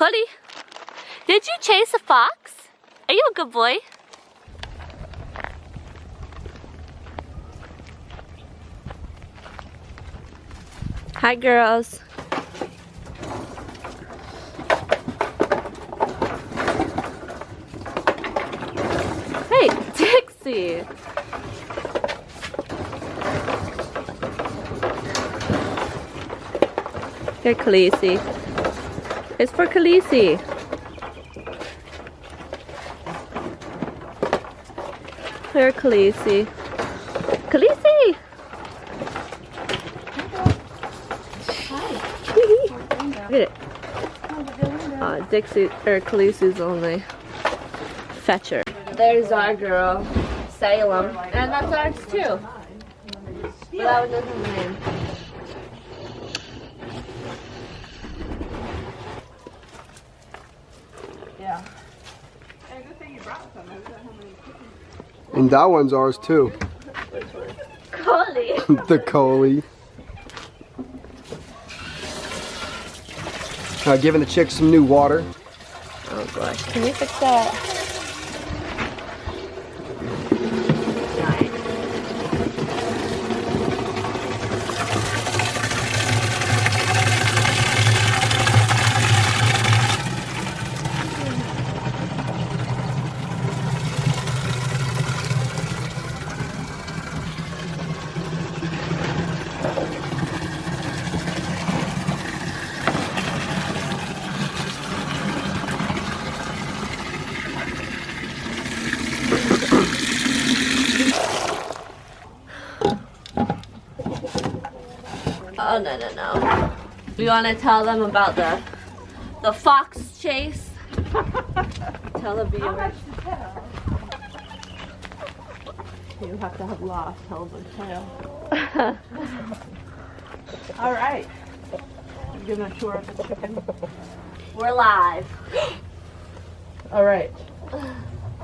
Collie, did you chase a fox? Are you a good boy? Hi, girls. Hey, Dixie. Here, Khaleesi. It's for Khaleesi. Here, Khaleesi. Khaleesi! Look at it. Dixie, or Khaleesi's only fetcher. There's our girl, Salem. And that's ours too. But that was her name. Yeah. And good thing you brought some. And that one's ours too. Which one? Collie. The collie. Giving the chicks some new water. Oh gosh, can you fix that? Oh no. We want to tell them about the fox chase. Tell the viewers. You have to have lost, tell the tale. All right. I'm giving a tour of the chicken. We're live. All right.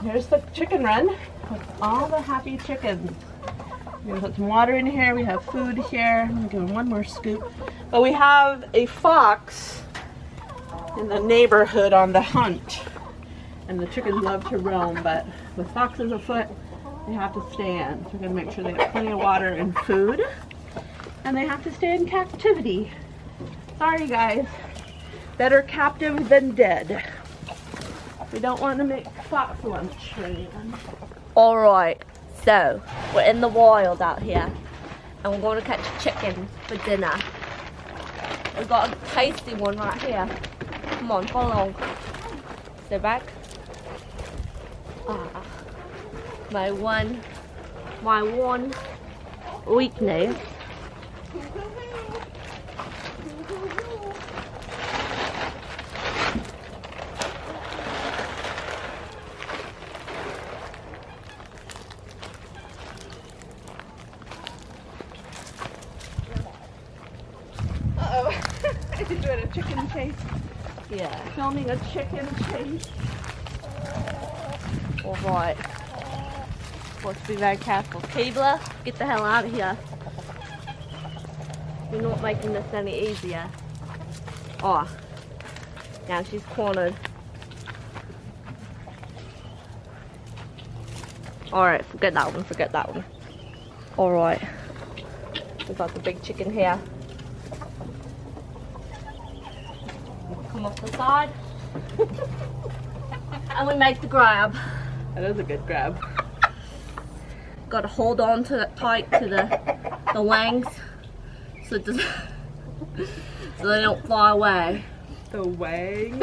Here's the chicken run with all the happy chickens. We're gonna put some water in here. We have food here. I'm gonna give them one more scoop. But we have a fox in the neighborhood on the hunt. And the chickens love to roam, but with foxes afoot, they have to stand. So we're gonna make sure they get plenty of water and food. And they have to stay in captivity. Sorry guys. Better captive than dead. We don't want to make fox lunch or anything. Alright, so we're in the wild out here and we're going to catch chicken for dinner. We've got a tasty one right here. Come on, follow along. Sit back. My one weakness. He's doing a chicken chase. Yeah. Filming a chicken chase. Alright. Supposed to be very careful. Keebler, get the hell out of here. You're not making this any easier. Oh. Now she's cornered. Alright, forget that one. Alright. We've got the big chicken here. Come off the side. And we make the grab. That is a good grab. Got to hold on to it tight to the wings so it doesn't, so they don't fly away. The wang.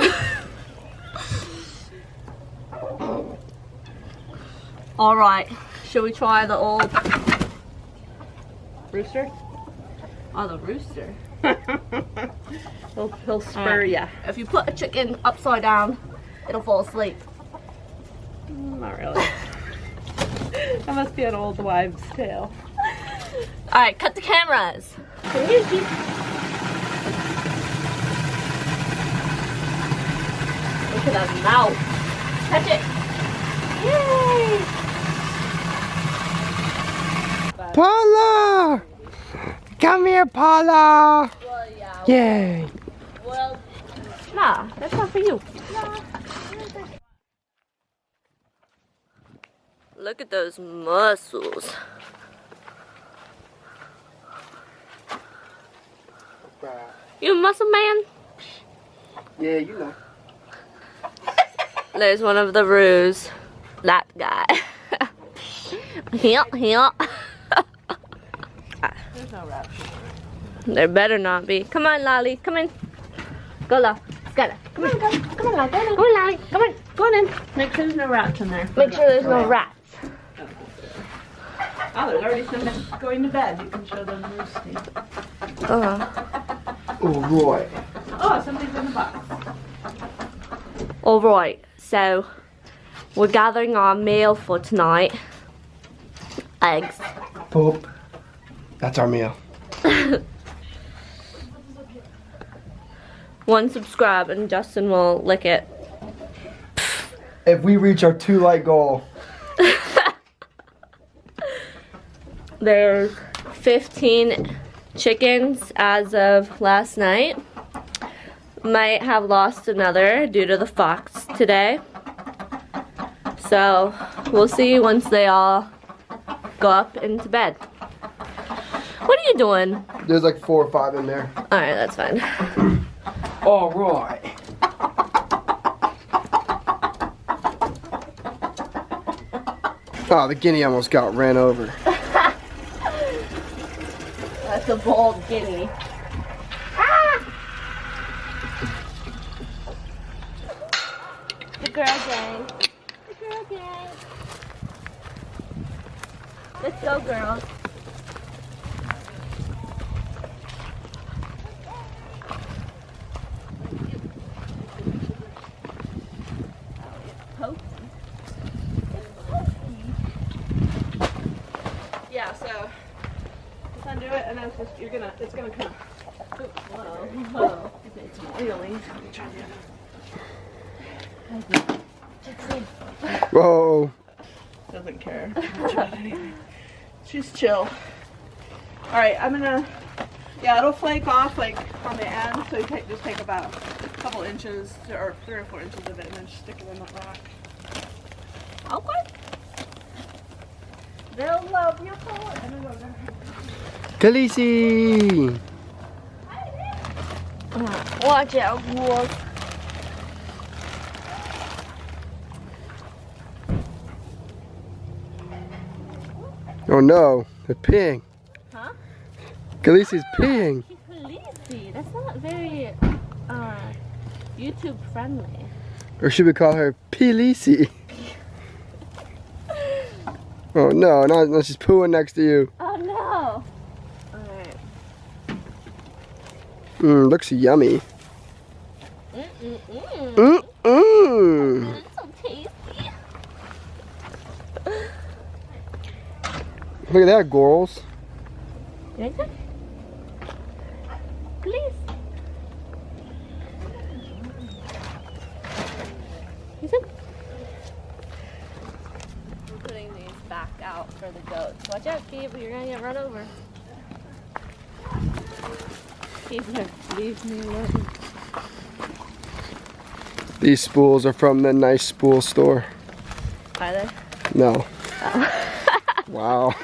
All right, should we try the old Rooster? Oh, the rooster. He'll spur ya. If you put a chicken upside down, it'll fall asleep. Not really. That must be an old wives' tale. All right, cut the cameras. Look at that mouth. Touch it. Yay! Paula! Come here, Paula! Well, yeah. Yay! Well, Nah, that's not for you. Look at those muscles. You a muscle man? Yeah, you know. There's one of the roos. That guy. Here. There's no wrap. There better not be. Come on, Lolly. Come in. Go, Lolly. Come on, Lolly. Come on, Lolly. Come on. Go on in. Make sure there's no rats in there. Make sure there's no rats. Oh, there's already some going to bed. You can show them roosting. Oh, Roy. Oh, something's in the box. Alright, so we're gathering our meal for tonight. Eggs. Poop. That's our meal. One subscribe and Justin will lick it. If we reach our 2 like goal. There's 15 chickens as of last night. Might have lost another due to the fox today. So we'll see once they all go up into bed. What are you doing? There's like 4 or 5 in there. Alright, that's fine. All right. Oh, the guinea almost got ran over. That's a bold guinea. The girl gang. The girl gang. Let's go, girls. Yeah, so just undo it, and then it's gonna come. Whoa. It's oily. Whoa. Doesn't care. She's chill. Alright, I'm gonna, it'll flake off like on the end, so you just take about a couple inches, or 3 or 4 inches of it, and then stick it in the rock. Okay. They'll love your color. And then go down. Khaleesi. Watch out, wolf. Oh no, they're peeing. Huh? Khaleesi's peeing. Khaleesi. That's not very YouTube friendly. Or should we call her Khaleesi? Oh no, no, she's pooing next to you. Oh no. Alright. Looks yummy. Mm-mm-mm. Mm-mm. It's so tasty. Look at that, Gorals. You like that? Please. You said? I'm putting these back out for the goats. Watch out, Keith, you're gonna get run over. Keith, leave me alone. These spools are from the Nice Spool store. Are they? No. Oh. Wow.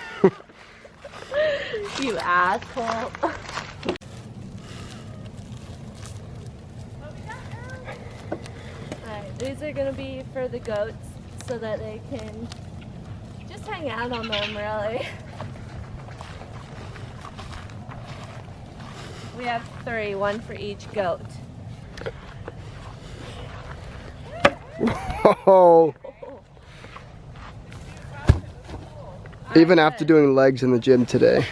You asshole. Alright, these are gonna be for the goats so that they can just hang out on them, really. We have 3, 1 for each goat. Whoa. Even after doing legs in the gym today.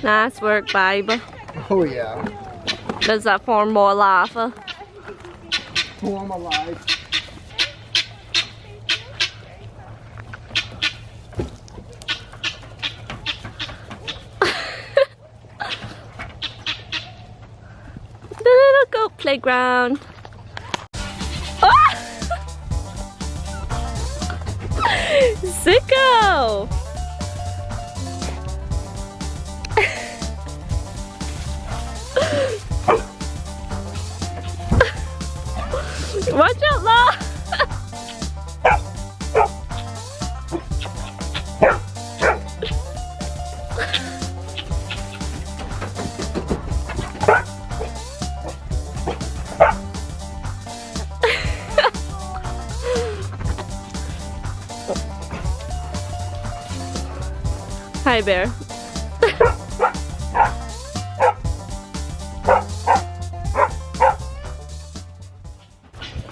Nice work, babe. Oh yeah. Does that form more lava? Oh, I'm alive. The little goat playground. Ah! Sicko! Watch out, La! Hi, Bear.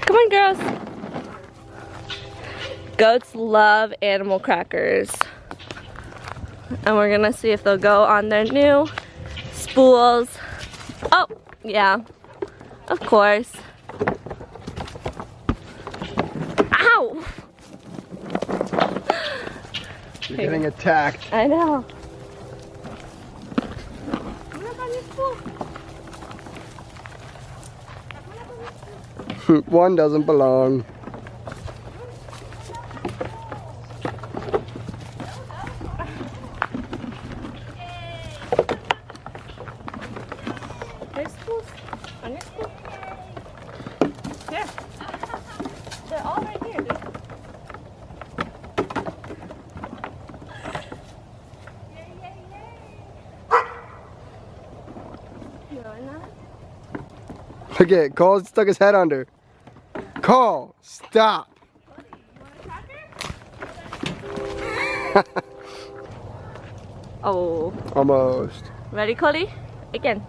Come on, girls. Goats love animal crackers. And we're gonna see if they'll go on their new spools. Oh, yeah, of course. Ow! You're getting attacked. I know. One doesn't belong. There's spools on your spool. Here. They're all right here, dude. You want that? Look at it. Cole stuck his head under. Cole, stop. Oh. Almost. Ready, Coley? Again.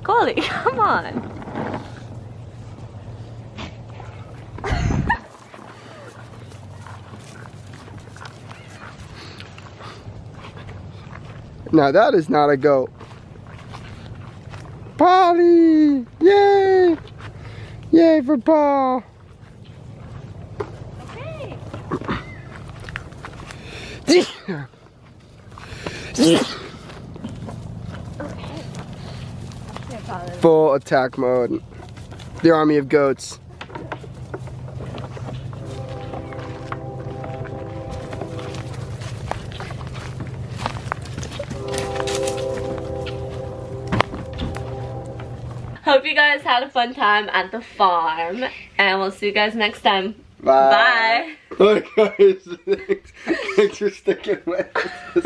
Coley, come on. Now that is not a goat. Polly! Yay! Yay for Paul! Okay. Full attack mode. The army of goats. Hope you guys had a fun time at the farm, and we'll see you guys next time. Bye. Bye. Look, guys, thanks for sticking with us.